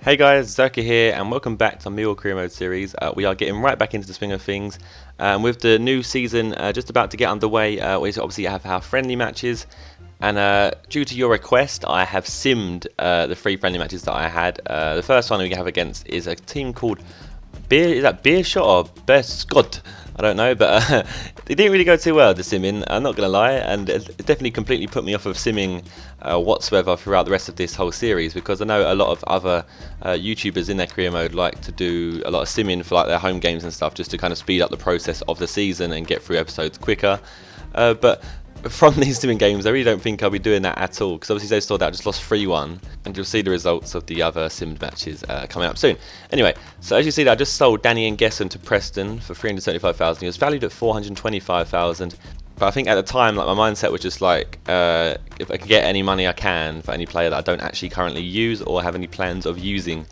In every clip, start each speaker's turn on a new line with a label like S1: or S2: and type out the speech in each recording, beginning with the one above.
S1: Hey guys, Zerkaa here and welcome back to Millwall Career Mode series. We are getting right back into the swing of things. With the new season just about to get underway, we obviously have our friendly matches. And due to your request, I have simmed the 3 friendly matches that I had. The first one we have against is a team called Beershot or Beerskot? I don't know, but it didn't really go too well, the simming, I'm not going to lie, and it definitely completely put me off of simming whatsoever throughout the rest of this whole series, because I know a lot of other YouTubers in their career mode like to do a lot of simming for like their home games and stuff, just to kind of speed up the process of the season and get through episodes quicker. But from these simming games, I really don't think I'll be doing that at all, because obviously they saw that I just lost 3-1, and you'll see the results of the other simmed matches coming up soon. Anyway, so as you see that I just sold Danny and Gesson to Preston for 375,000. He was valued at 425,000, but I think at the time, like, my mindset was just like, if I can get any money I can for any player that I don't actually currently use or have any plans of using.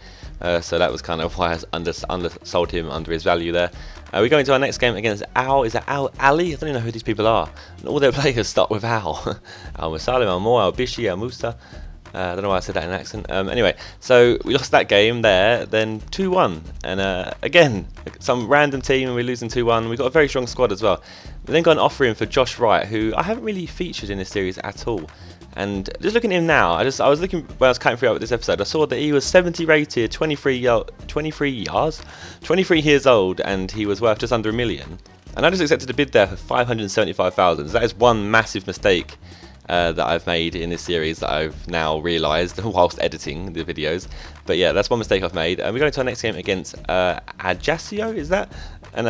S1: So that was kind of why I undersold him under his value there. We go into our next game against Al. Is that Al Ali? I don't even know who these people are. And all their players start with Al. Al Musalim, Al Moore, Al Bishi, Al Musa. I don't know why I said that in an accent. Anyway, so we lost that game there, then 2-1. And again, some random team, and we're losing 2-1. We've got a very strong squad as well. We then got an offer in for Josh Wright, who I haven't really featured in this series at all. And just looking at him now, I was looking when I was cutting through this episode, I saw that he was 70 rated, 23 years old, and he was worth just under $1 million. And I just accepted a bid there for 575,000. So that is one massive mistake that I've made in this series that I've now realised whilst editing the videos. But yeah, that's one mistake I've made. And we're going to our next game against Ajaccio, is that? And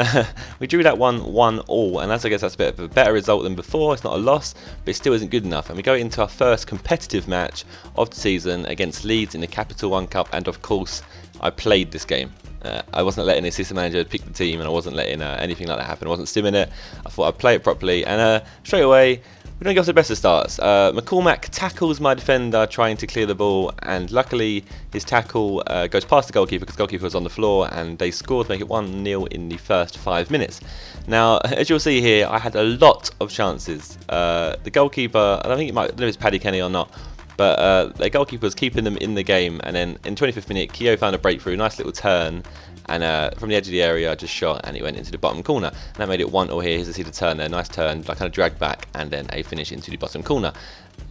S1: we drew that 1-1, and I guess that's a bit of a better result than before. It's not a loss, but it still isn't good enough. And we go into our first competitive match of the season against Leeds in the Capital One Cup, and of course, I played this game. I wasn't letting the assistant manager pick the team, and I wasn't letting anything like that happen. I wasn't stimming it. I thought I'd play it properly, and straight away, we don't get off to the best of starts. McCormack tackles my defender trying to clear the ball, and luckily his tackle goes past the goalkeeper, because the goalkeeper was on the floor, and they scored to make it 1-0 in the first 5 minutes. Now, as you'll see here, I had a lot of chances. The goalkeeper, I don't know if it's Paddy Kenny or not, but the goalkeeper was keeping them in the game, and then in 25th minute, Keogh found a breakthrough, nice little turn, and from the edge of the area I just shot, and it went into the bottom corner, and that made it 1-0 here. Here's to see the turn there, nice turn, like kind of dragged back, and then a finish into the bottom corner.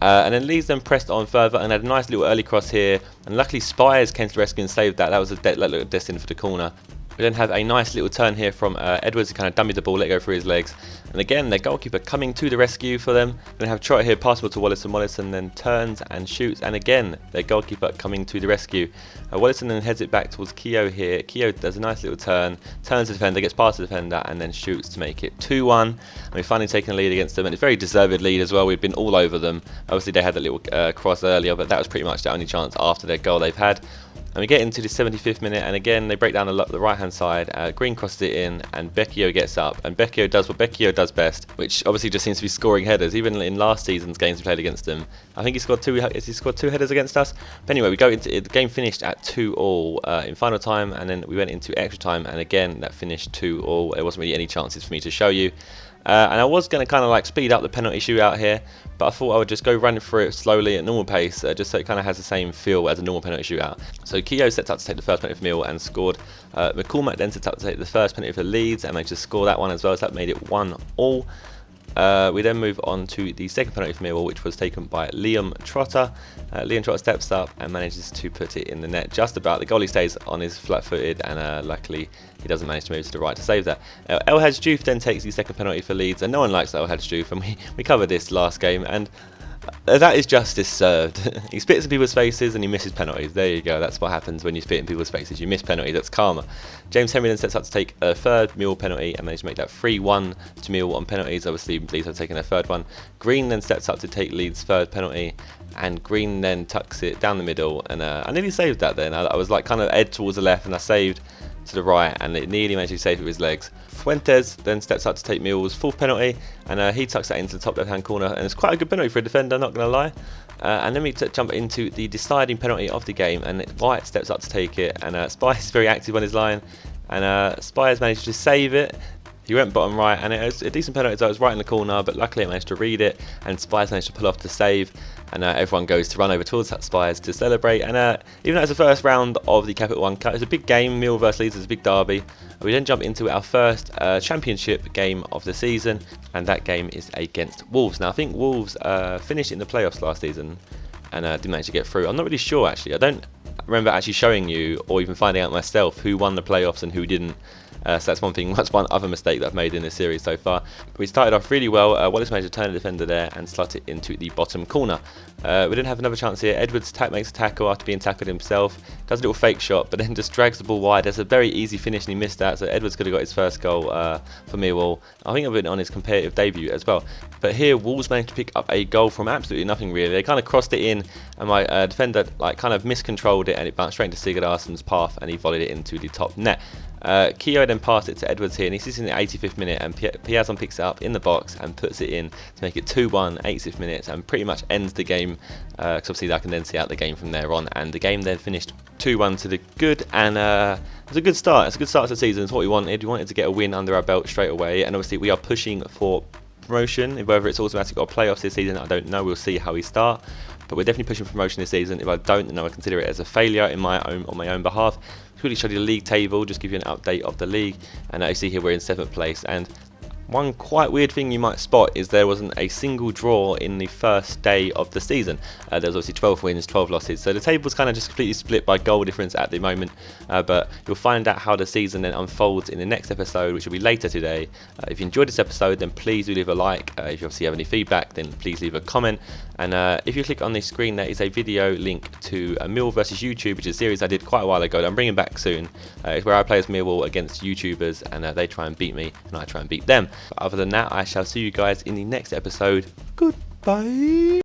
S1: And then Leeds then pressed on further and had a nice little early cross here, and luckily Spires came to the rescue and saved that. That was that looked destined for the corner. We then have a nice little turn here from Edwards, who kind of dummied the ball, let go through his legs. And again, their goalkeeper coming to the rescue for them. Then have Trotter here, passable to Wallison. Wallison then turns and shoots. And again, their goalkeeper coming to the rescue. Wallison then heads it back towards Keogh here. Keogh does a nice little turn, turns the defender, gets past the defender, and then shoots to make it 2-1. And we've finally taken a lead against them. And it's a very deserved lead as well. We've been all over them. Obviously, they had that little cross earlier, but that was pretty much the only chance after their goal they've had. And we get into the 75th minute, and again they break down the right hand side. Green crosses it in, and Becchio gets up, and Becchio does what Becchio does best, which obviously just seems to be scoring headers. Even in last season's games we played against them, I think he scored 2 headers against us. But anyway, we go into it, the game finished at 2-2 in final time, and then we went into extra time, and again that finished 2-2. There wasn't really any chances for me to show you. And I was going to kind of like speed up the penalty shootout here, but I thought I would just go running through it slowly at normal pace, just so it kind of has the same feel as a normal penalty shootout. So Keogh sets up to take the first penalty for Millwall and scored. McCormack then sets up to take the first penalty for Leeds and managed to score that one as well, so that made it 1-1. We then move on to the second penalty for Millwall, which was taken by Liam Trotter. Liam Trotter steps up and manages to put it in the net just about. The goalie stays on his flat-footed, and luckily he doesn't manage to move to the right to save that. El Hadj Diouf then takes the second penalty for Leeds, and no one likes El Hadj Diouf, and we covered this last game, and that is justice served. He spits in people's faces and he misses penalties. There you go, that's what happens when you spit in people's faces. You miss penalties, that's karma. James Henry then sets up to take a third Millwall penalty and managed to make that 3-1 to Millwall on penalties. Obviously Leeds have taken their third one. Green then steps up to take Leeds' third penalty, and Green then tucks it down the middle, and I nearly saved that then. I was like kind of edge towards the left, and I saved to the right, and it nearly managed to save it with his legs. Fuentes then steps up to take Millwall's fourth penalty, and he tucks that into the top left hand corner, and it's quite a good penalty for a defender, not going to lie. And then we jump into the deciding penalty of the game, and White steps up to take it, and Spires is very active on his line, and Spires managed to save it. He went bottom right, and it was a decent penalty, so it was right in the corner, but luckily it managed to read it, and Spires managed to pull off the save. and everyone goes to run over towards that spires to celebrate. And even though it's the first round of the Capital One Cup, it's a big game. Millwall versus Leeds is a big derby. We then jump into our first championship game of the season, and that game is against Wolves. Now I think Wolves finished in the playoffs last season and didn't manage to get through. I'm not really sure actually. I don't remember actually showing you or even finding out myself who won the playoffs and who didn't. So that's one thing. That's one other mistake that I've made in this series so far. We started off really well. Wallace managed to turn the defender there and slot it into the bottom corner. We didn't have another chance here. Edwards makes a tackle after being tackled himself. Does a little fake shot, but then just drags the ball wide. There's a very easy finish and he missed that. So Edwards could have got his first goal for Millwall. I think I've been on his competitive debut as well. But here Wolves managed to pick up a goal from absolutely nothing really. They kind of crossed it in, and my defender kind of miscontrolled it, and it bounced straight into Sigurdsson's path, and he volleyed it into the top net. Keogh then passed it to Edwards here, and he's in the 85th minute, and Piazon picks it up in the box and puts it in to make it 2-1, 85th minute, and pretty much ends the game, because obviously I can then see out the game from there on, and the game then finished 2-1 to the good, and it was a good start. It's a good start to the season. It's what we wanted. We wanted to get a win under our belt straight away, and obviously we are pushing for promotion. Whether it's automatic or playoffs this season, I don't know. We'll see how we start. But we're definitely pushing for promotion this season. If I don't, then I would consider it as a failure on my own behalf. Quickly show you the league table, just give you an update of the league. And you see here we're in 7th place. And one quite weird thing you might spot is there wasn't a single draw in the first day of the season. There's obviously 12 wins, 12 losses. So the table's kind of just completely split by goal difference at the moment. But you'll find out how the season then unfolds in the next episode, which will be later today. If you enjoyed this episode, then please do leave a like. If you obviously have any feedback, then please leave a comment. And if you click on the screen, there is a video link to Millwall versus YouTube, which is a series I did quite a while ago that I'm bringing back soon. It's where I play as Millwall against YouTubers, and they try and beat me, and I try and beat them. But other than that, I shall see you guys in the next episode. Goodbye.